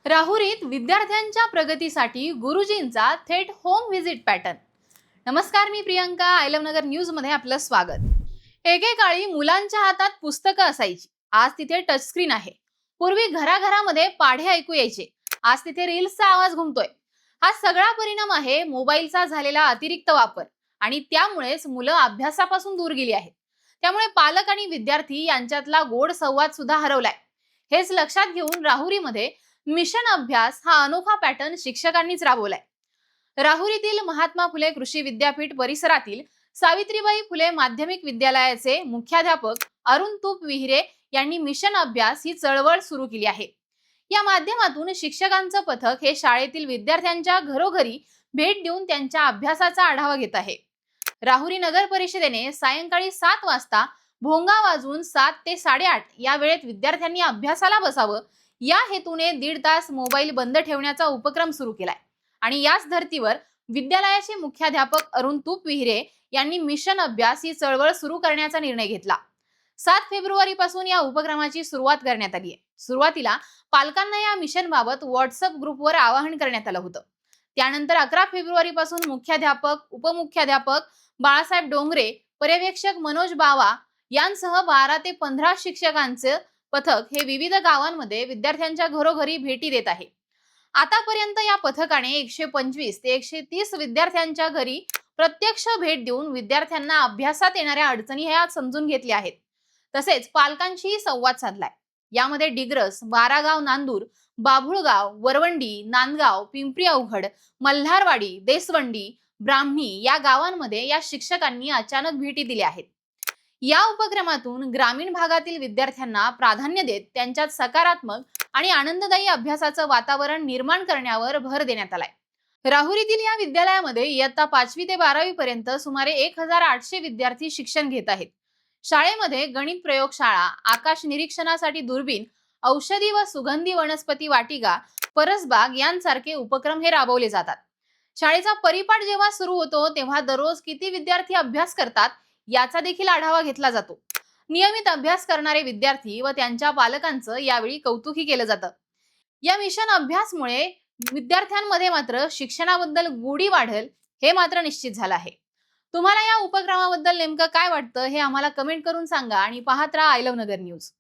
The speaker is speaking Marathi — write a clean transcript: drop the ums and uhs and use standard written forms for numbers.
राहुरीत विद्यार्थ्यांच्या प्रगतीसाठी गुरुजींचा थेट होम व्हिजिट पॅटर्न. नमस्कार, मी प्रियंका. आयलमनगर न्यूज मध्ये आपलं स्वागत. एकेकाळी मुलांच्या हातात पुस्तकं असायची, आज तिथे टचस्क्रीन आहे. पूर्वी घराघरामध्ये पाढे ऐकू यायचे, आज तिथे रील्सचा आवाज घुमतोय. हा सगळा परिणाम आहे मोबाईलचा झालेला अतिरिक्त वापर, आणि त्यामुळेच मुलं अभ्यासापासून दूर गेली आहेत. त्यामुळे पालक आणि विद्यार्थी यांच्यातला गोड संवाद सुद्धा हरवलाय. हेच लक्षात घेऊन राहुरीमध्ये मिशन अभ्यास हा अनोखा पॅटर्न शिक्षकांनीच राबवलाय. राहुरीतील महात्मा फुले कृषी विद्यापीठ परिसरातील सावित्रीबाई फुले माध्यमिक विद्यालयाचे मुख्याध्यापक अरुण तुप विहिरे यांनी मिशन अभ्यास ही चळवळ सुरू केली आहे. या माध्यमातून शिक्षकांचं पथक हे शाळेतील विद्यार्थ्यांच्या घरोघरी भेट देऊन त्यांच्या अभ्यासाचा आढावा घेत आहे. राहुरी नगर परिषदेने सायंकाळी 7 वाजता भोंगा वाजवून 7 ते 8:30 या वेळेत विद्यार्थ्यांनी अभ्यासाला बसावं, या हेतूने 1.5 तास मोबाईल बंद ठेवण्याचा उपक्रम सुरू केलाय. आणि याच धर्तीवर विद्यालयाचे मुख्याध्यापक अरुण तुप विहिरे यांनी मिशन अभ्यास ही चळवळ सुरू करण्याचा निर्णय घेतला. 7 फेब्रुवारी पासून या उपक्रमाची सुरुवात करण्यात आली आहे. सुरुवातीला पालकांना या मिशन बाबत व्हॉट्सअप ग्रुपवर आवाहन करण्यात आलं होतं. त्यानंतर 11 फेब्रुवारी पासून मुख्याध्यापक, उपमुख्याध्यापक बाळासाहेब डोंगरे, पर्यवेक्षक मनोज बावा यांसह 12 ते 15 शिक्षकांचे पथक हे विविध गावांमध्ये विद्यार्थ्यांच्या घरोघरी भेटी देत आहे. आतापर्यंत या पथकाने 125 ते 130 विद्यार्थ्यांच्या घरी प्रत्यक्ष भेट देऊन विद्यार्थ्यांना अभ्यासात येणाऱ्या अडचणी ह्या समजून घेतल्या आहेत. तसेच पालकांशी संवाद साधलाय. यामध्ये डिग्रस, बारागाव, नांदूर, बाभुळगाव, वरवंडी, नांदगाव, पिंपरी अवघड, मल्हारवाडी, देसवंडी, ब्राह्मणी या गावांमध्ये या शिक्षकांनी अचानक भेटी दिल्या आहेत. या उपक्रमातून ग्रामीण भागातील विद्यार्थ्यांना प्राधान्य देत त्यांच्यात सकारात्मक आणि आनंददायी अभ्यासाचं वातावरण निर्माण करण्यावर भर देण्यात आलाय. राहुरीतील या विद्यालयामध्ये इयत्ता 5वी ते 12वी पर्यंत सुमारे 1800 विद्यार्थी शिक्षण घेत आहेत. शाळेमध्ये गणित प्रयोगशाळा, आकाश निरीक्षणासाठी दुर्बीण, औषधी व सुगंधी वनस्पती वाटिका, परसबाग यांसारखे उपक्रम हे राबवले जातात. शाळेचा परिपाठ जेव्हा सुरू होतो तेव्हा दररोज किती विद्यार्थी अभ्यास करतात याचा देखील आढावा घेतला जातो. नियमित अभ्यास करणारे विद्यार्थी व त्यांच्या पालकांचं यावेळी कौतुकही केलं जातं. या मिशन अभ्यासमुळे विद्यार्थ्यांमध्ये मात्र शिक्षणाबद्दल गोडी वाढेल हे मात्र निश्चित झालं आहे. तुम्हाला या उपक्रमाबद्दल नेमकं काय वाटतं हे आम्हाला कमेंट करून सांगा आणि पाहत राहा आय लव्ह नगर न्यूज.